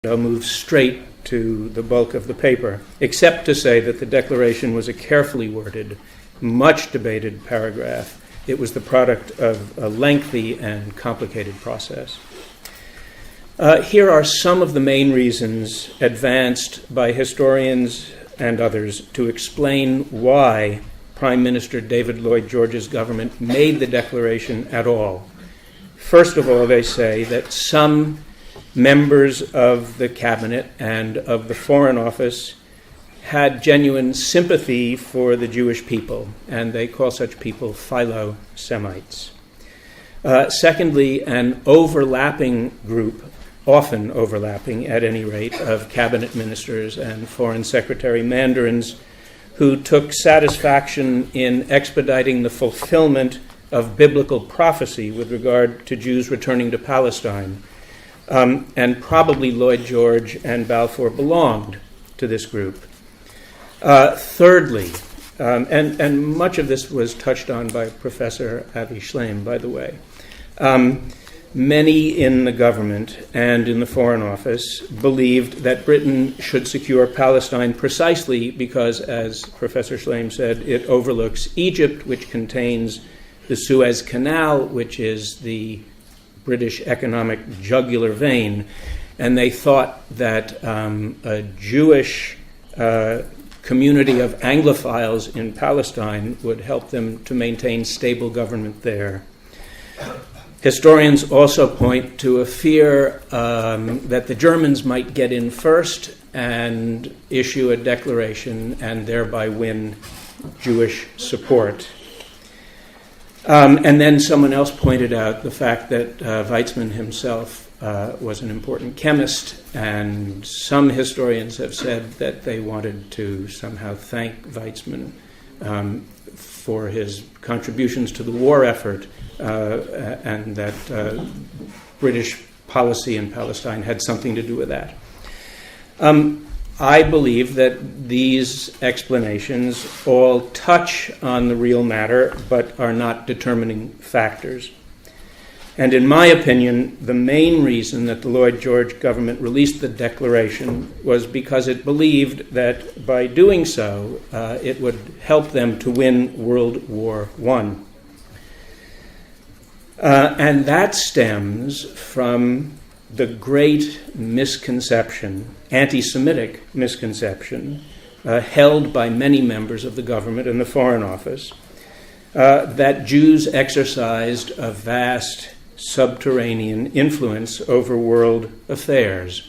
I'll move straight to the bulk of the paper, except to say that the declaration was a carefully worded, much debated paragraph. It was the product of a lengthy and complicated process. Here are some of the main reasons advanced by historians and others to explain why Prime Minister David Lloyd George's government made the declaration at all. First of all, they say that some members of the cabinet and of the Foreign Office had genuine sympathy for the Jewish people, and they call such people Philo-Semites. Secondly, an overlapping group, often overlapping at any rate, of cabinet ministers and foreign secretary mandarins who took satisfaction in expediting the fulfillment of biblical prophecy with regard to Jews returning to Palestine. And probably Lloyd George and Balfour belonged to this group. Thirdly, and much of this was touched on by Professor Avi Schleim, by the way, many in the government and in the Foreign Office believed that Britain should secure Palestine precisely because, as Professor Schleim said, it overlooks Egypt, which contains the Suez Canal, which is the British economic jugular vein, and they thought that a Jewish community of Anglophiles in Palestine would help them to maintain stable government there. Historians also point to a fear that the Germans might get in first and issue a declaration and thereby win Jewish support. And then someone else pointed out the fact that Weizmann himself was an important chemist, and some historians have said that they wanted to somehow thank Weizmann for his contributions to the war effort, and that British policy in Palestine had something to do with that. I believe that these explanations all touch on the real matter, but are not determining factors. And in my opinion, the main reason that the Lloyd George government released the declaration was because it believed that by doing so, it would help them to win World War I. And that stems from the great misconception, anti-Semitic misconception, held by many members of the government and the Foreign Office, that Jews exercised a vast subterranean influence over world affairs,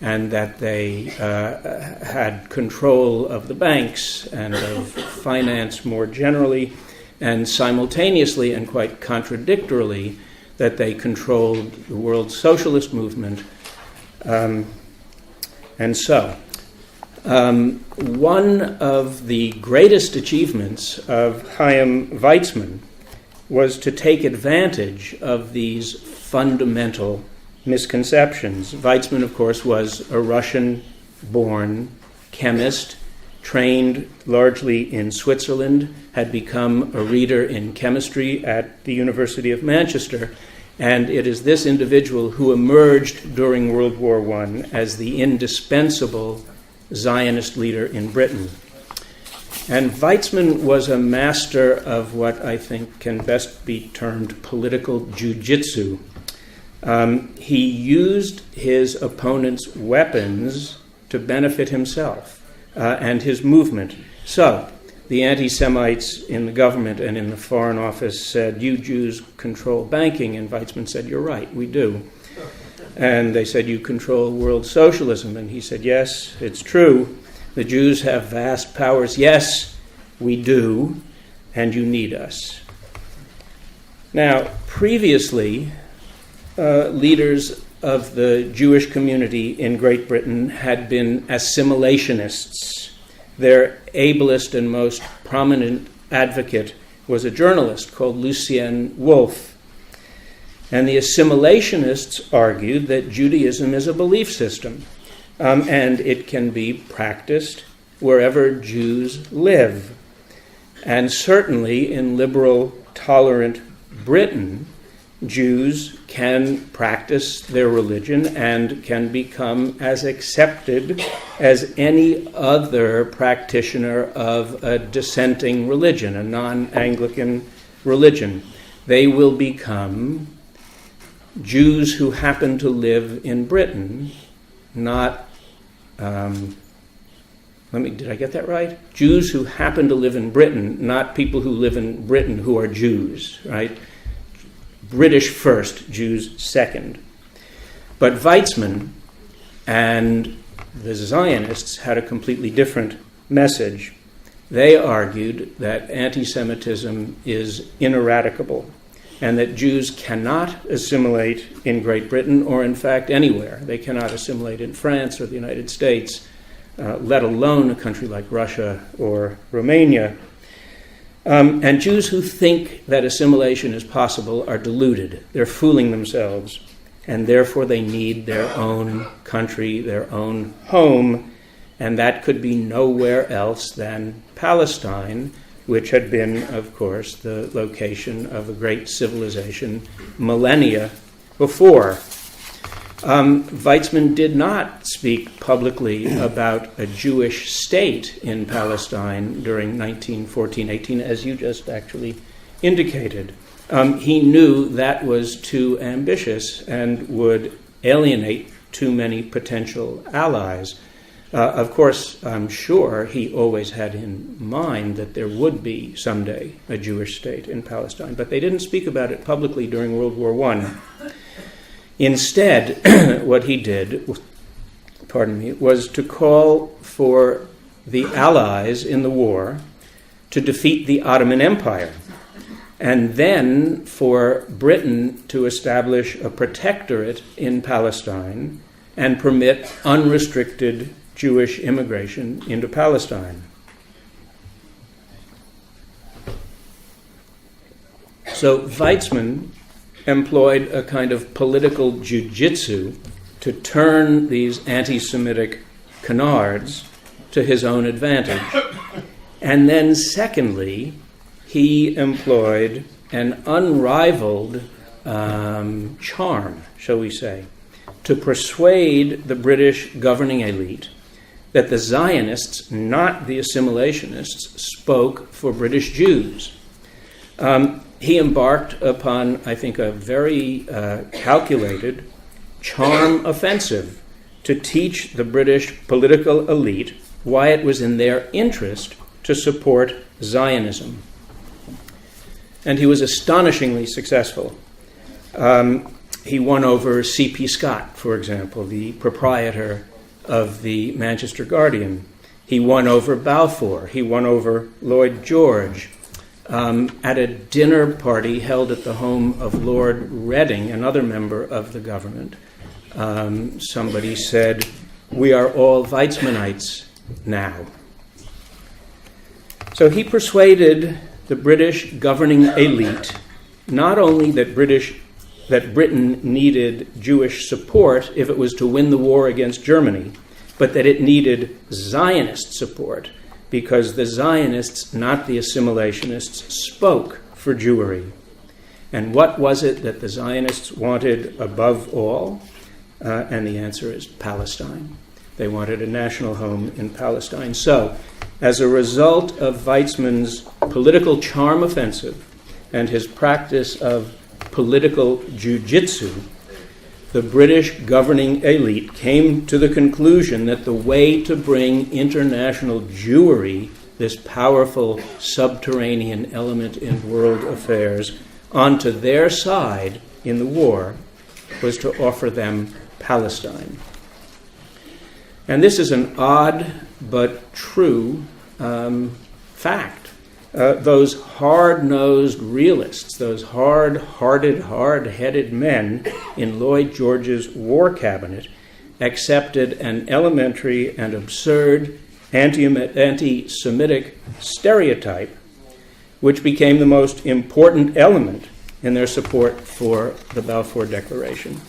and that they had control of the banks and of finance more generally, and simultaneously and quite contradictorily, that they controlled the world socialist movement. And so, one of the greatest achievements of Chaim Weizmann was to take advantage of these fundamental misconceptions. Weizmann, of course, was a Russian-born chemist, trained largely in Switzerland, had become a reader in chemistry at the University of Manchester, and it is this individual who emerged during World War I as the indispensable Zionist leader in Britain. And Weizmann was a master of what I think can best be termed political jujitsu. He used his opponent's weapons to benefit himself and his movement. So, the anti-Semites in the government and in the Foreign Office said, "You Jews control banking," and Weizmann said, "You're right, we do." And they said, "You control world socialism," and he said, "Yes, it's true. The Jews have vast powers. Yes, we do, and you need us." Now, previously, leaders of the Jewish community in Great Britain had been assimilationists. Their ablest and most prominent advocate was a journalist called Lucien Wolff. And the assimilationists argued that Judaism is a belief system, and it can be practiced wherever Jews live. And certainly in liberal, tolerant Britain, Jews can practice their religion and can become as accepted as any other practitioner of a dissenting religion, a non-Anglican religion. They will become Jews who happen to live in Britain, not, did I get that right? Jews who happen to live in Britain, not people who live in Britain who are Jews, right? British first, Jews second. But Weizmann and the Zionists had a completely different message. They argued that anti-Semitism is ineradicable and that Jews cannot assimilate in Great Britain or, in fact, anywhere. They cannot assimilate in France or the United States, let alone a country like Russia or Romania. And Jews who think that assimilation is possible are deluded. They're fooling themselves, and therefore they need their own country, their own home, and that could be nowhere else than Palestine, which had been, of course, the location of a great civilization millennia before. Weizmann did not speak publicly about a Jewish state in Palestine during 1914-18, as you just actually indicated. He knew that was too ambitious and would alienate too many potential allies. Of course, I'm sure he always had in mind that there would be someday a Jewish state in Palestine, but they didn't speak about it publicly during World War I. Instead, what he did, was to call for the Allies in the war to defeat the Ottoman Empire, and then for Britain to establish a protectorate in Palestine and permit unrestricted Jewish immigration into Palestine. So Weizmann employed a kind of political jujitsu to turn these anti-Semitic canards to his own advantage. And then secondly, he employed an unrivaled charm, shall we say, to persuade the British governing elite that the Zionists, not the assimilationists, spoke for British Jews. He embarked upon, I think, a very calculated charm offensive to teach the British political elite why it was in their interest to support Zionism. And he was astonishingly successful. He won over C.P. Scott, for example, the proprietor of the Manchester Guardian. He won over Balfour. He won over Lloyd George. At a dinner party held at the home of Lord Reading, another member of the government, somebody said, "We are all Weizmannites now." So he persuaded the British governing elite not only that Britain needed Jewish support if it was to win the war against Germany, but that it needed Zionist support, because the Zionists, not the assimilationists, spoke for Jewry. And what was it that the Zionists wanted above all? And the answer is Palestine. They wanted a national home in Palestine. So, as a result of Weizmann's political charm offensive and his practice of political jujitsu, the British governing elite came to the conclusion that the way to bring international Jewry, this powerful subterranean element in world affairs, onto their side in the war was to offer them Palestine. And this is an odd but true fact. Those hard-nosed realists, those hard-hearted, hard-headed men in Lloyd George's war cabinet accepted an elementary and absurd anti-Semitic stereotype, which became the most important element in their support for the Balfour Declaration.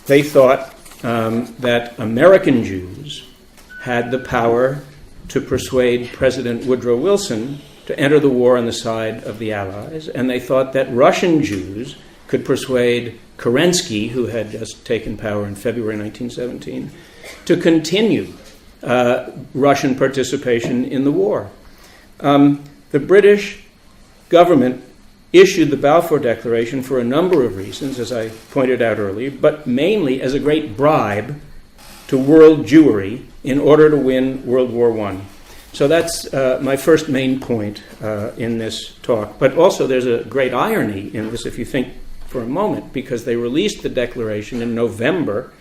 They thought that American Jews had the power to persuade President Woodrow Wilson to enter the war on the side of the Allies, and they thought that Russian Jews could persuade Kerensky, who had just taken power in February 1917, to continue Russian participation in the war. The British government issued the Balfour Declaration for a number of reasons, as I pointed out earlier, but mainly as a great bribe to world Jewry in order to win World War I. So that's my first main point in this talk. But also there's a great irony in this, if you think for a moment, because they released the Declaration in November,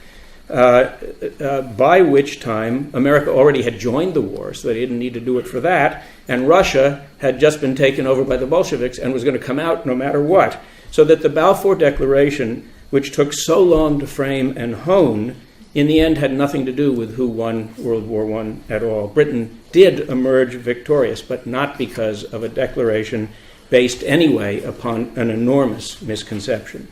by which time America already had joined the war, so they didn't need to do it for that, and Russia had just been taken over by the Bolsheviks and was going to come out no matter what. So that the Balfour Declaration, which took so long to frame and hone, in the end had nothing to do with who won World War I at all. Britain did emerge victorious, but not because of a declaration based anyway upon an enormous misconception.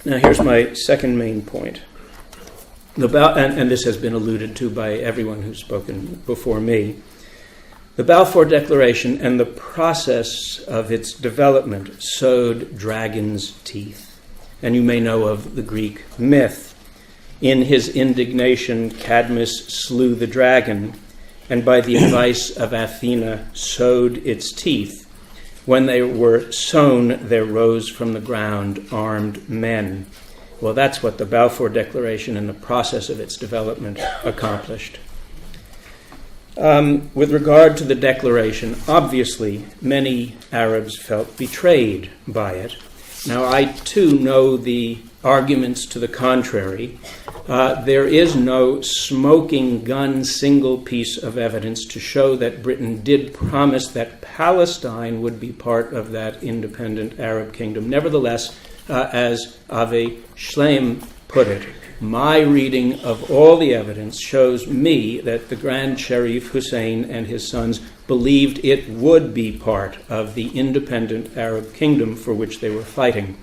Now here's my second main point. And this has been alluded to by everyone who's spoken before me. The Balfour Declaration and the process of its development sowed dragon's teeth. And you may know of the Greek myth. In his indignation, Cadmus slew the dragon, and by the advice of Athena sowed its teeth. When they were sown, there rose from the ground armed men. Well, that's what the Balfour Declaration and the process of its development accomplished. With regard to the Declaration, obviously many Arabs felt betrayed by it. Now, I too know the arguments to the contrary. There is no smoking gun single piece of evidence to show that Britain did promise that Palestine would be part of that independent Arab kingdom. Nevertheless, as Avi Shleim put it, my reading of all the evidence shows me that the Grand Sharif Hussein and his sons believed it would be part of the independent Arab kingdom for which they were fighting.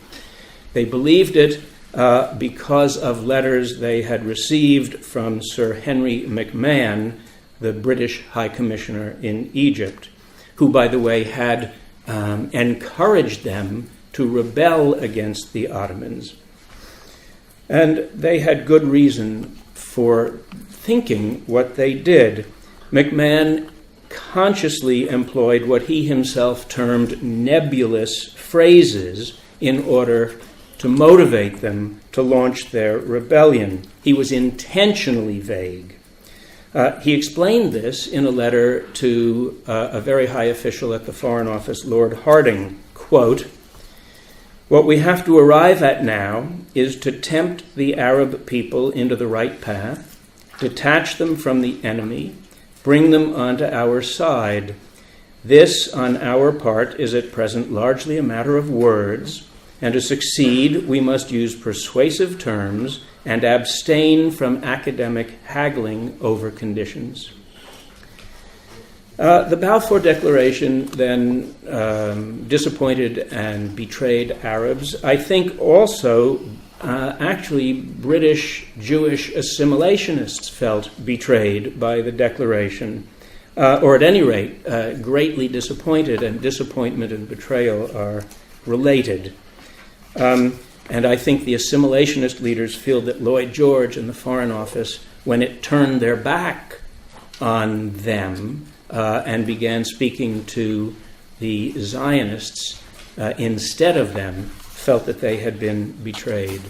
They believed it because of letters they had received from Sir Henry McMahon, the British High Commissioner in Egypt, who, by the way, had encouraged them to rebel against the Ottomans. And they had good reason for thinking what they did. McMahon consciously employed what he himself termed nebulous phrases in order to motivate them to launch their rebellion. He was intentionally vague. He explained this in a letter to a very high official at the Foreign Office, Lord Harding, quote, "What we have to arrive at now is to tempt the Arab people into the right path, detach them from the enemy, bring them onto our side. This, on our part, is at present largely a matter of words, and to succeed we must use persuasive terms and abstain from academic haggling over conditions." The Balfour Declaration then disappointed and betrayed Arabs. I think also, actually, British Jewish assimilationists felt betrayed by the Declaration, or at any rate, greatly disappointed, and disappointment and betrayal are related. And I think the assimilationist leaders feel that Lloyd George and the Foreign Office, when it turned their back on them, and began speaking to the Zionists instead of them, felt that they had been betrayed.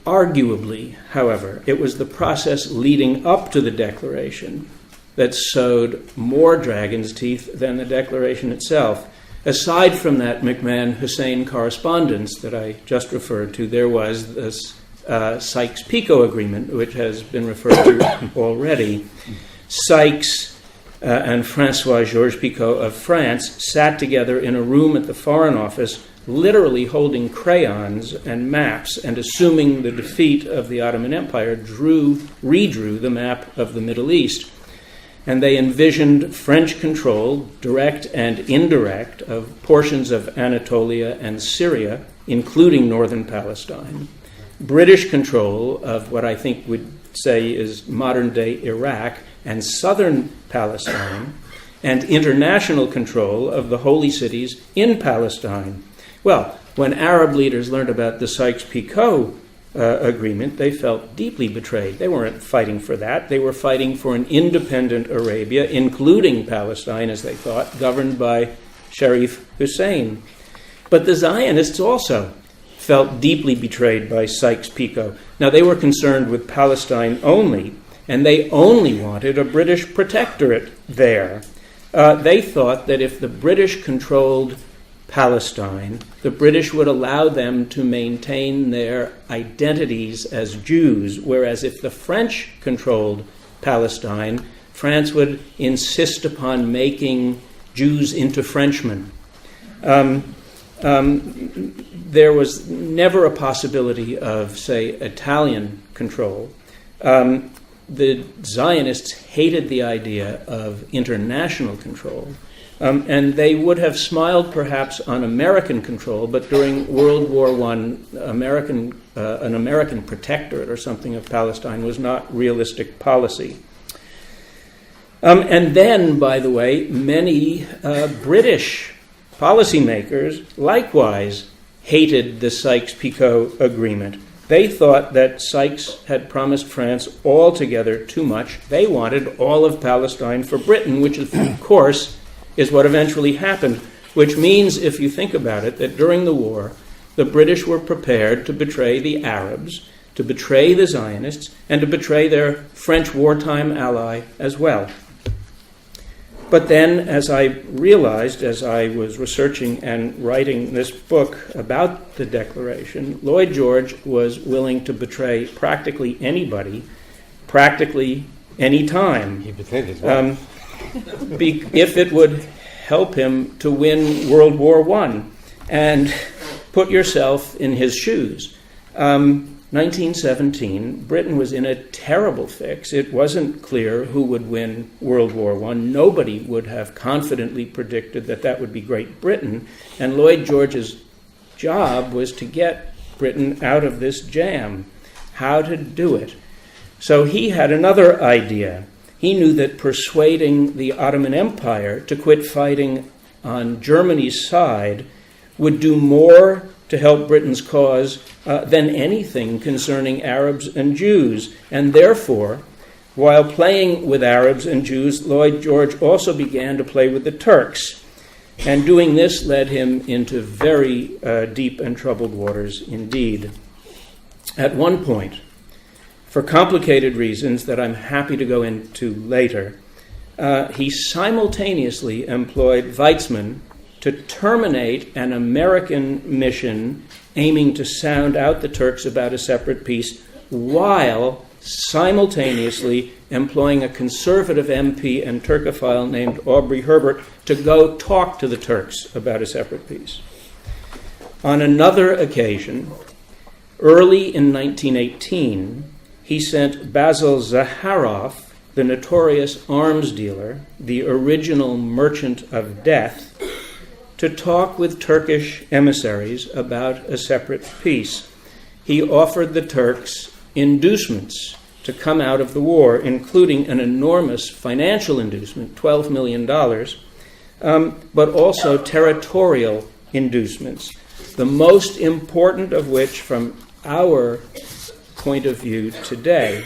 Arguably, however, it was the process leading up to the Declaration that sowed more dragon's teeth than the Declaration itself. Aside from that McMahon-Hussein correspondence that I just referred to, there was this Sykes-Picot agreement, which has been referred to already. Sykes and François-Georges Picot of France sat together in a room at the Foreign Office, literally holding crayons and maps, and assuming the defeat of the Ottoman Empire, redrew the map of the Middle East. And they envisioned French control, direct and indirect, of portions of Anatolia and Syria, including northern Palestine, British control of what I think would say is modern-day Iraq, and southern Palestine, and international control of the holy cities in Palestine. Well, when Arab leaders learned about the Sykes-Picot agreement, they felt deeply betrayed. They weren't fighting for that. They were fighting for an independent Arabia, including Palestine, as they thought, governed by Sharif Hussein. But the Zionists also felt deeply betrayed by Sykes-Picot. Now, they were concerned with Palestine only, and they only wanted a British protectorate there. They thought that if the British controlled Palestine, the British would allow them to maintain their identities as Jews, whereas if the French controlled Palestine, France would insist upon making Jews into Frenchmen. There was never a possibility of, say, Italian control. The Zionists hated the idea of international control, and they would have smiled perhaps on American control, but during World War I, an American protectorate or something of Palestine was not realistic policy. And then, by the way, many British policymakers likewise hated the Sykes-Picot agreement. They thought that Sykes had promised France altogether too much. They wanted all of Palestine for Britain, which of course is what eventually happened, which means, if you think about it, that during the war, the British were prepared to betray the Arabs, to betray the Zionists, and to betray their French wartime ally as well. But then, as I realized as I was researching and writing this book about the Declaration, Lloyd George was willing to betray practically anybody, practically any time. He betrayed his wife. If it would help him to win World War I. And put yourself in his shoes. 1917, Britain was in a terrible fix. It wasn't clear who would win World War I. Nobody would have confidently predicted that that would be Great Britain. And Lloyd George's job was to get Britain out of this jam. How to do it? So he had another idea. He knew that persuading the Ottoman Empire to quit fighting on Germany's side would do more to help Britain's cause than anything concerning Arabs and Jews. And therefore, while playing with Arabs and Jews, Lloyd George also began to play with the Turks. And doing this led him into very deep and troubled waters indeed. At one point, for complicated reasons that I'm happy to go into later, he simultaneously employed Weizmann to terminate an American mission aiming to sound out the Turks about a separate peace, while simultaneously employing a conservative MP and Turkophile named Aubrey Herbert to go talk to the Turks about a separate peace. On another occasion, early in 1918, he sent Basil Zaharoff, the notorious arms dealer, the original merchant of death, to talk with Turkish emissaries about a separate peace. He offered the Turks inducements to come out of the war, including an enormous financial inducement, $12 million, but also territorial inducements, the most important of which, from our point of view today,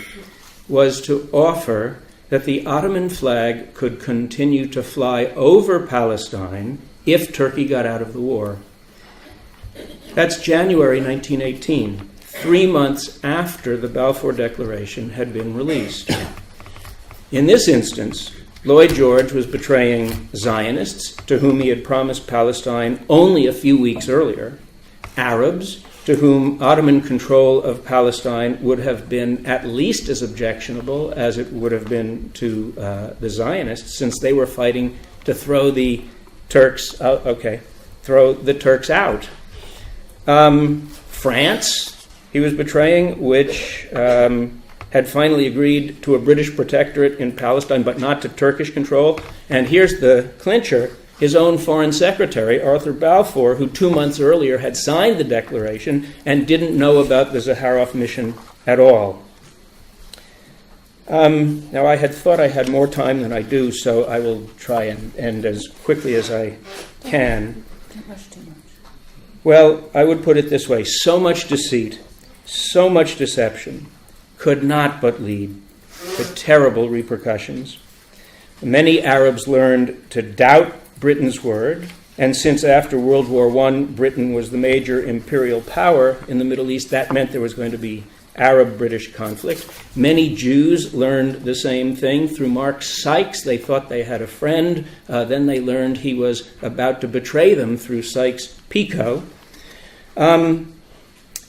was to offer that the Ottoman flag could continue to fly over Palestine if Turkey got out of the war. That's January 1918, 3 months after the Balfour Declaration had been released. In this instance, Lloyd George was betraying Zionists, to whom he had promised Palestine only a few weeks earlier, Arabs, to whom Ottoman control of Palestine would have been at least as objectionable as it would have been to the Zionists, since they were fighting to throw the Turks out. France, he was betraying, which had finally agreed to a British protectorate in Palestine, but not to Turkish control. And here's the clincher. His own foreign secretary, Arthur Balfour, who 2 months earlier had signed the declaration and didn't know about the Zaharoff mission at all. Now, I had thought I had more time than I do, so I will try and end as quickly as I can. Don't rush too much. Well, I would put it this way. So much deceit, so much deception could not but lead to terrible repercussions. Many Arabs learned to doubt Britain's word, and since after World War I, Britain was the major imperial power in the Middle East, that meant there was going to be Arab-British conflict. Many Jews learned the same thing through Mark Sykes. They thought they had a friend. Then they learned he was about to betray them through Sykes-Picot.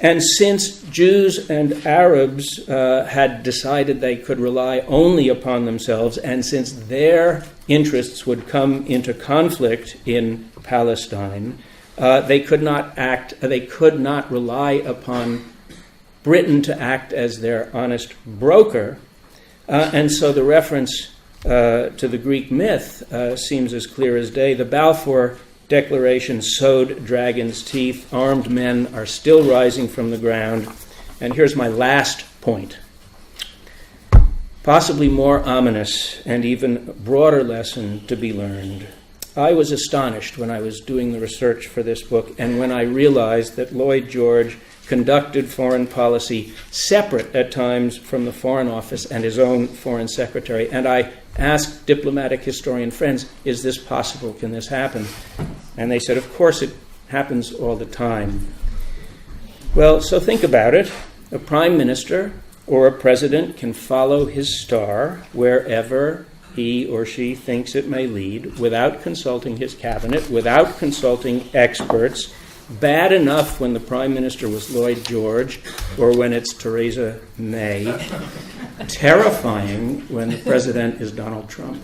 And since Jews and Arabs had decided they could rely only upon themselves, and since their interests would come into conflict in Palestine, they could not rely upon Britain to act as their honest broker. And so the reference to the Greek myth seems as clear as day. The Balfour Declaration sowed dragon's teeth. Armed men are still rising from the ground. And here's my last point. Possibly more ominous and even broader lesson to be learned. I was astonished when I was doing the research for this book and when I realized that Lloyd George conducted foreign policy separate at times from the Foreign Office and his own foreign secretary. And I asked diplomatic historian friends, is this possible? Can this happen? And they said, of course it happens all the time. Well, so think about it. A prime minister or a president can follow his star wherever he or she thinks it may lead without consulting his cabinet, without consulting experts. Bad enough when the prime minister was Lloyd George or when it's Theresa May. Terrifying when the president is Donald Trump.